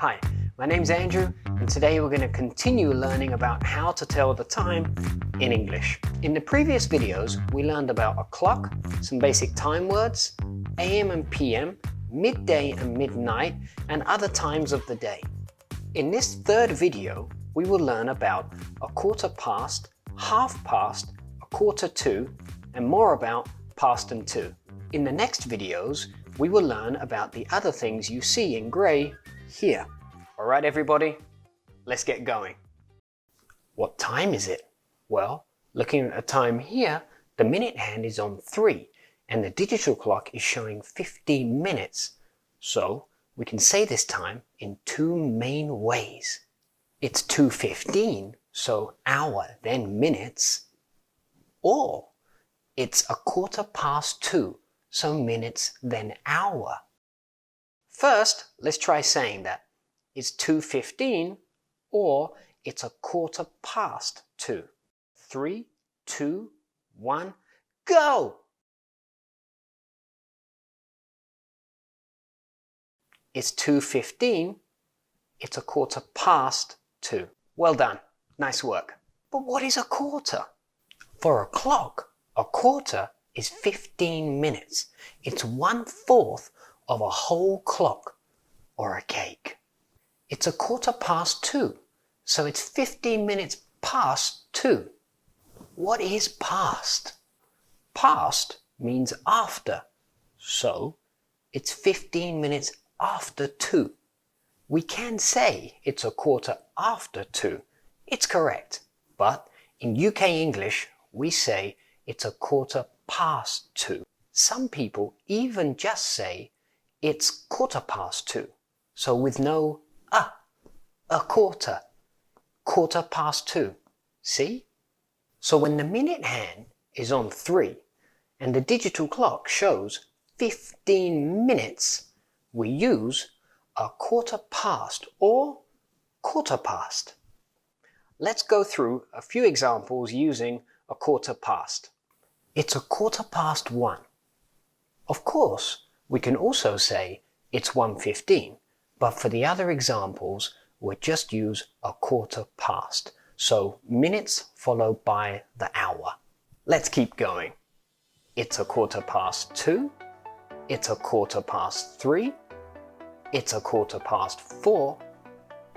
Hi, my name's Andrew, and today we're going to continue learning about how to tell the time in English. In the previous videos, we learned about a clock, some basic time words, AM and PM, midday and midnight, and other times of the day. In this third video, we will learn about a quarter past, half past, a quarter to, and more about past and to. In the next videos, we will learn about the other things you see in grey here. Alright everybody, let's get going. What time is it? Well, looking at the time here, the minute hand is on 3 and the digital clock is showing 15 minutes. So we can say this time in two main ways. It's 2:15, so hour then minutes, or it's a quarter past 2, so minutes then hour. First, let's try saying that. It's 2:15 or it's a quarter past 2. 3, 2, 1, go! It's 2:15, it's a quarter past 2. Well done, nice work. But what is a quarter? For a clock, a quarter is 15 minutes. It's 1/4 of a whole clock or a cake. It's a quarter past 2, so it's 15 minutes past 2. What is past? Past means after, so it's 15 minutes after 2. We can say it's a quarter after 2. It's correct, but in UK English we say it's a quarter past 2. Some people even just say it's quarter past 2, so with no a quarter, quarter past 2. See? So when the minute hand is on 3 and the digital clock shows 15 minutes, we use a quarter past or quarter past. Let's go through a few examples using a quarter past. It's a quarter past 1. Of course, we can also say it's 1:15, but for the other examples, we'll just use a quarter past. So minutes followed by the hour. Let's keep going. It's a quarter past 2. It's a quarter past 3. It's a quarter past 4.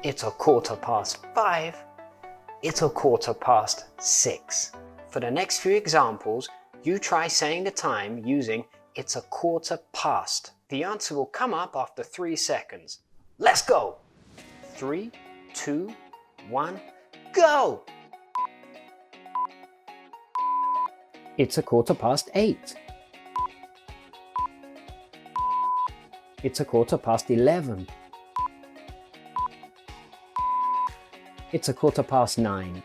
It's a quarter past 5. It's a quarter past 6. For the next few examples, you try saying the time using it's a quarter past. The answer will come up after 3 seconds. Let's go! 3, 2, 1, go! It's a quarter past 8. It's a quarter past 11. It's a quarter past 9.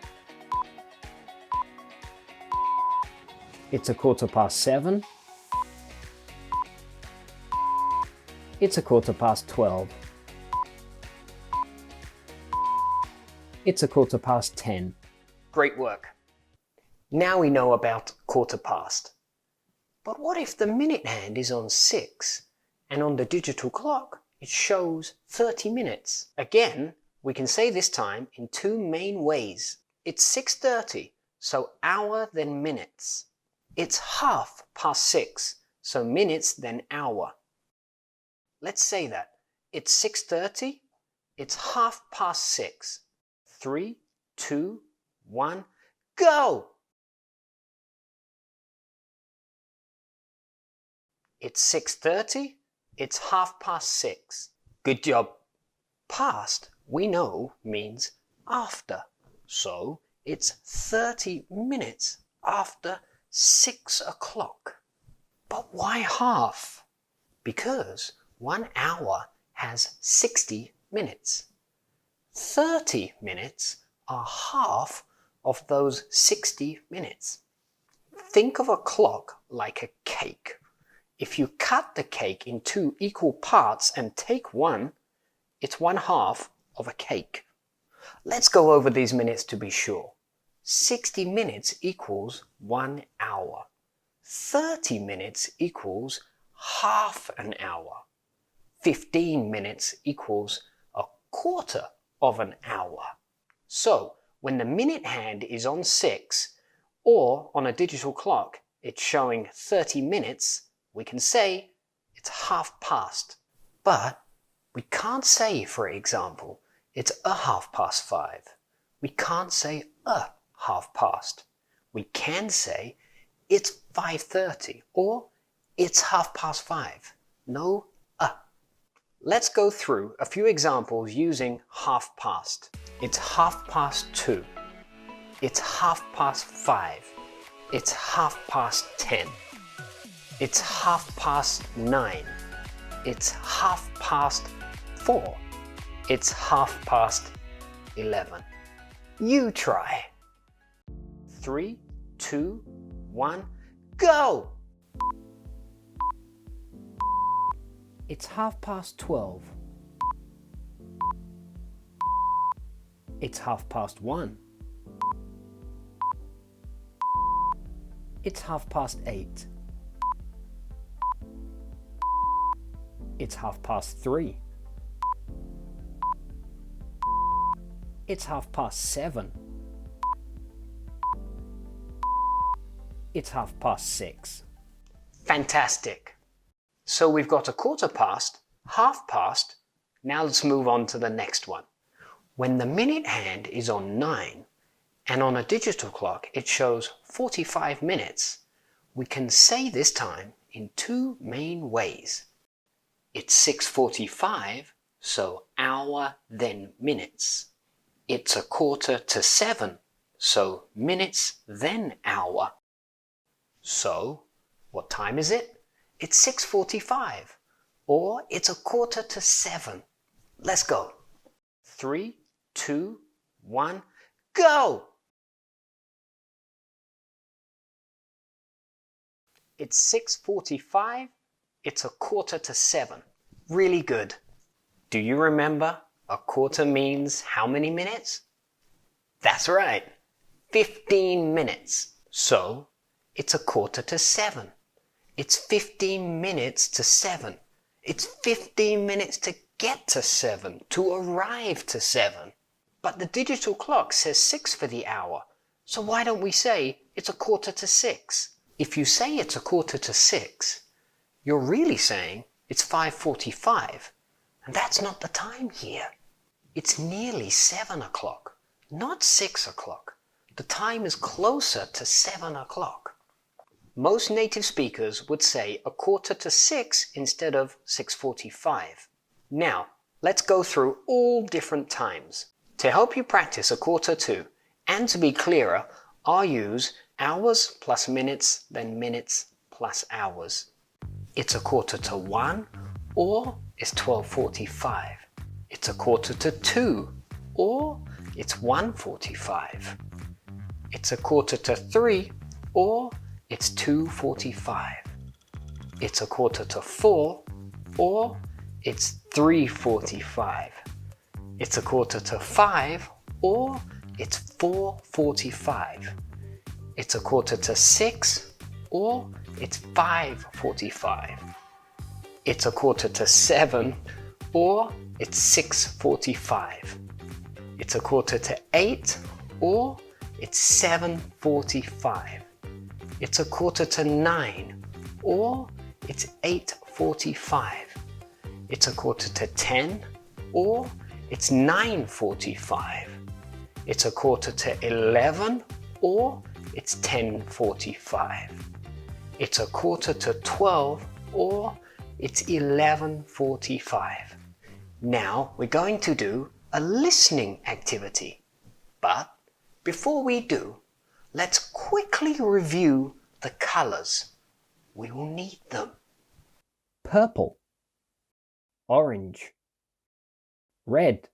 It's a quarter past 7. It's a quarter past 12. It's a quarter past 10. Great work. Now we know about quarter past. But what if the minute hand is on 6 and on the digital clock it shows 30 minutes? Again, we can say this time in two main ways. It's 6:30, so hour then minutes. It's 6:30, so minutes then hour. Let's say that. It's 6:30, it's 6:30. 3, 2, 1, go! It's 6:30, it's 6:30. Good job. Past, we know, means after. So it's 30 minutes after 6 o'clock. But why half? Because 1 hour has 60 minutes. 30 minutes are half of those 60 minutes. Think of a clock like a cake. If you cut the cake in 2 equal parts and take one, it's 1/2 of a cake. Let's go over these minutes to be sure. 60 minutes equals 1 hour. 30 minutes equals half an hour. 15 minutes equals a quarter of an hour. So when the minute hand is on 6, or on a digital clock it's showing 30 minutes, we can say it's 5:30. But we can't say, for example, it's a 5:30. We can't say a 5:30. We can say it's 5:30 or it's 5:30. No a. Let's go through a few examples using 5:30. It's 2:30. It's 5:30. It's 10:30. It's 9:30. It's 4:30. It's 11:30. You try. 3, 2, 1, go! It's 12:30. It's 1:30. It's 8:30. It's 3:30. It's 7:30. It's 6:30. Fantastic. So we've got a quarter past, half past. Now let's move on to the next one. When the minute hand is on 9 and on a digital clock it shows 45 minutes, we can say this time in two main ways. It's 6:45, so hour then minutes. It's 6:45, so minutes then hour. So, what time is it? It's 6:45, or it's 6:45. Let's go. 3, 2, 1, go! It's 6:45, it's 6:45. Really good. Do you remember a quarter means how many minutes? That's right, 15 minutes. So, it's 6:45. It's 15 minutes to 7. It's 15 minutes to get to 7, to arrive to 7. But the digital clock says 6 for the hour, so why don't we say it's 6:45? If you say it's 6:45, you're really saying it's 5:45, and that's not the time here. It's nearly 7 o'clock, not 6 o'clock. The time is closer to 7 o'clock. Most native speakers would say 5:45 instead of 6:45. Now, let's go through all different times. To help you practice 1/4 and to be clearer, I'll use hours plus minutes, then minutes plus hours. It's 1:45 or it's 12:45. It's 1:45 or it's 1:45. It's 2:45 or it's 2:45. It's 3:45 or it's 3:45. It's 4:45 or it's 4:45. It's 5:45 or it's 5:45. It's 6:45 or it's 6:45. It's 7:45 or it's 7:45. It's 8:45 or it's 8:45. It's 9:45 or it's 9:45. It's 11:15 or it's 10:45. It's 11:45 or it's 11:45. Now we're going to do a listening activity. But before we do, let's quickly review the colors. We will need them. Purple, orange, red,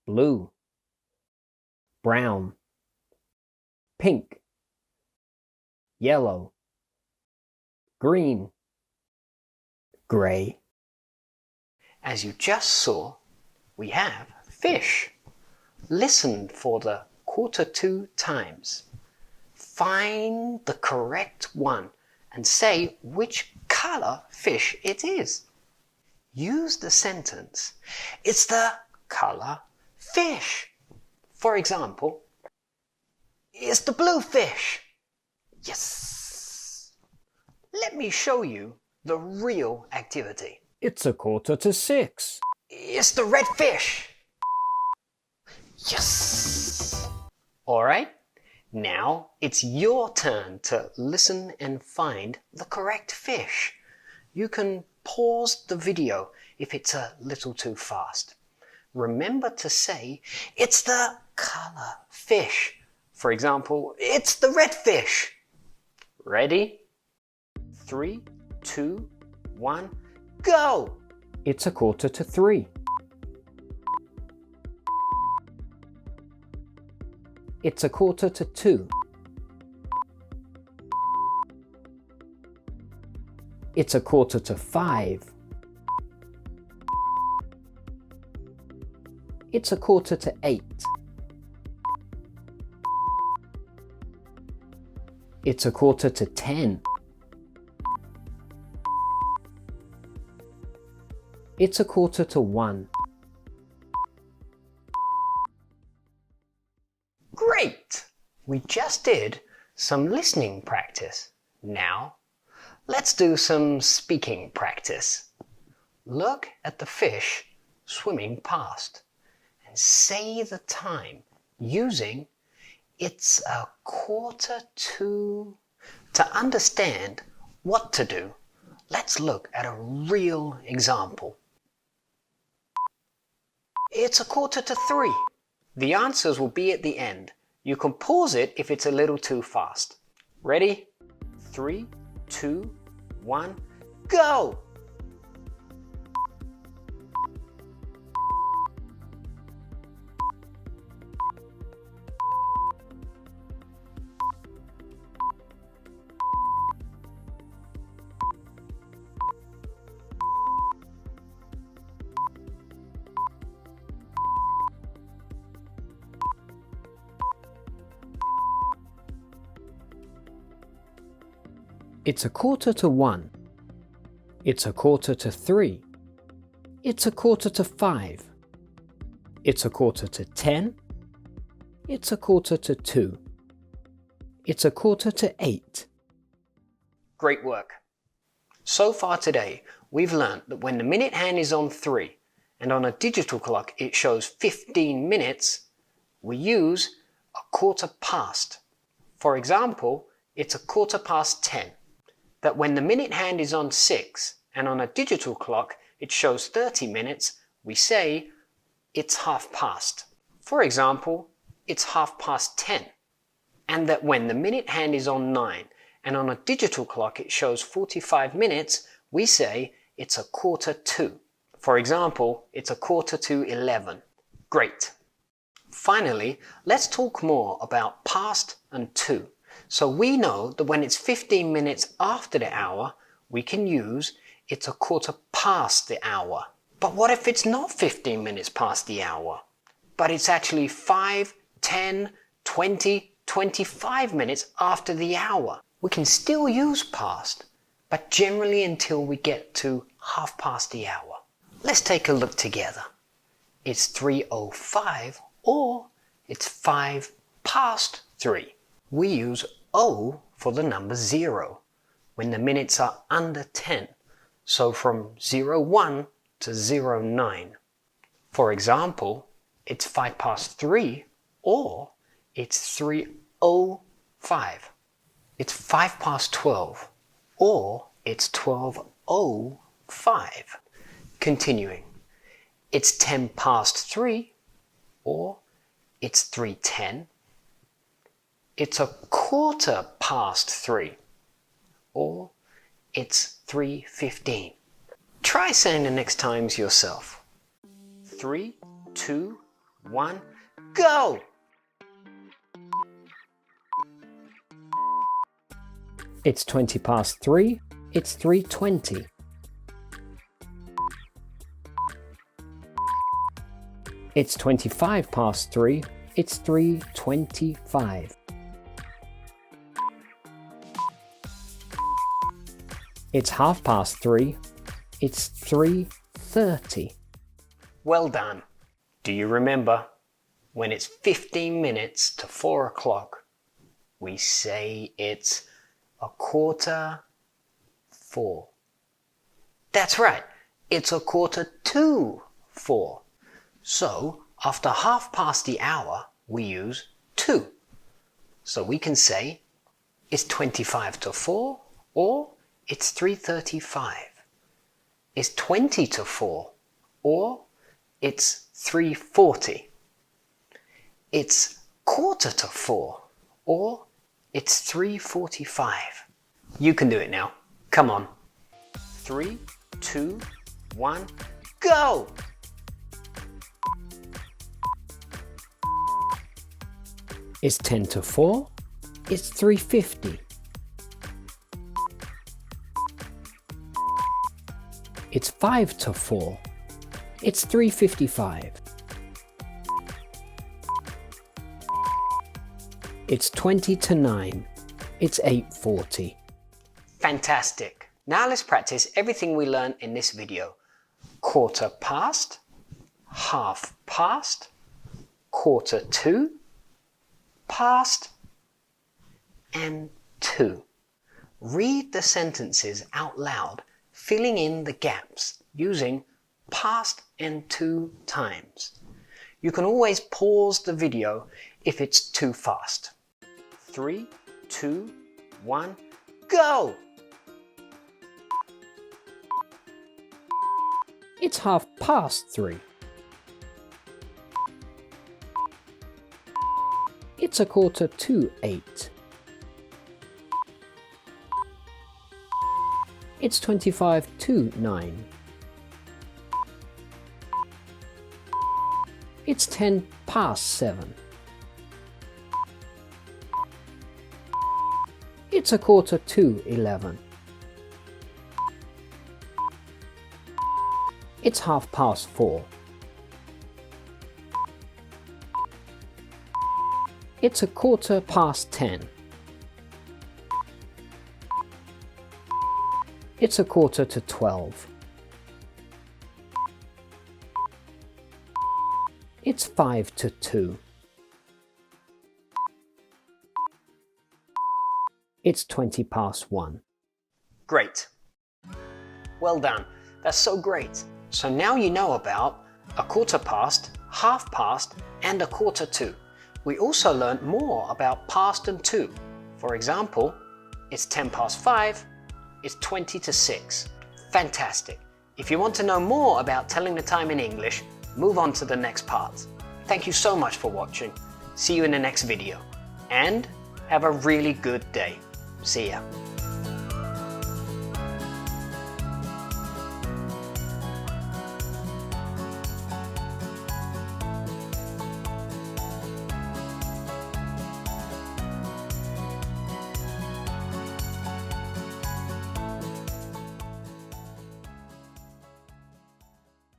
blue, brown, pink, yellow, green, grey. As you just saw, we have fish. Listen for the 1/4 times. Find the correct one and say which color fish it is. use the sentence, it's the color fish. For example, it's the blue fish. Yes. Let me show you the real activity. It's 6:15. It's the red fish. Yes. All right. Now it's your turn to listen and find the correct fish. You can pause the video if it's a little too fast. Remember to say, it's the color fish. For example, it's the red fish. Ready? 3, 2, 1, go! It's 2:45. It's 1:45. It's 4:45. It's 7:45. It's 9:45. It's 1:15. Great! We just did some listening practice. Now, let's do some speaking practice. Look at the fish swimming past and say the time using it's 1:45. To understand what to do, let's look at a real example. It's 2:45. The answers will be at the end. You can pause it if it's a little too fast. Ready? 3, 2, 1, go! It's 1:45. It's 1:45. It's 1:45. It's 1:10. It's 1:45. It's 7:45. Great work. So far today, we've learned that when the minute hand is on 3 and on a digital clock it shows 15 minutes, we use 1/4 For example, it's 10:15. That when the minute hand is on 6 and on a digital clock it shows 30 minutes, we say it's 1/2. For example, it's 10:30. And that when the minute hand is on 9 and on a digital clock it shows 45 minutes, we say it's 1:45. For example, it's 11:15. Great. Finally, let's talk more about past and to. So we know that when it's 15 minutes after the hour, we can use it's 1/4 the hour. But what if it's not 15 minutes past the hour, but it's actually 5, 10, 20, 25 minutes after the hour? We can still use past, but generally until we get to 1/2 the hour. Let's take a look together. It's 3:05 or it's 5 past 3. We use O for the number 0 when the minutes are under 10, so from 01 to 09. For example, it's 5 past 3 or it's 3:05. It's 5 past 12 or it's 12:05. Continuing, it's 10 past 3 or it's 3:10. It's 1/4 3 or it's 3:15. Try saying the next times yourself. 3, 2, 1, go! It's 20 past 3. It's 3:20. It's 25 past 3. It's 3:25. It's 3:30. It's 3:30. 3:30. Well done. Do you remember when it's 15 minutes to 4 o'clock? We say it's 4:15. That's right, it's 4:45. So after half past the hour, we use 2. So we can say it's 25 to 4 or it's 3:35. It's 20 to 4 or it's 3:40. It's 3:45 or it's 3:45. You can do it now. Come on. 3, 2, 1, go! It's 10 to 4. It's 3:50. It's 5 to 4. It's 3:55. It's 20 to 9. It's 8:40. Fantastic. Now let's practice everything we learned in this video. 1/4 past, 1/2 past, 1/4 to, past, and 2. Read the sentences out loud, filling in the gaps using past and to times. You can always pause the video if it's too fast. 3, 2, 1, go! It's 3:30. It's 7:45. It's 25 to 9. It's 10 past 7. It's 11:15. It's 4:30. It's 10:15. It's 11:45. It's 5 to 2. It's 20 past 1. Great. Well done. That's so great. So now you know about 1/4 past, 1/2 past, and 1/4 to. We also learned more about past and to. For example, it's 10 past 5, it's 20 to 6. Fantastic. If you want to know more about telling the time in English, move on to the next part. Thank you so much for watching. See you in the next video. And have a really good day. See ya.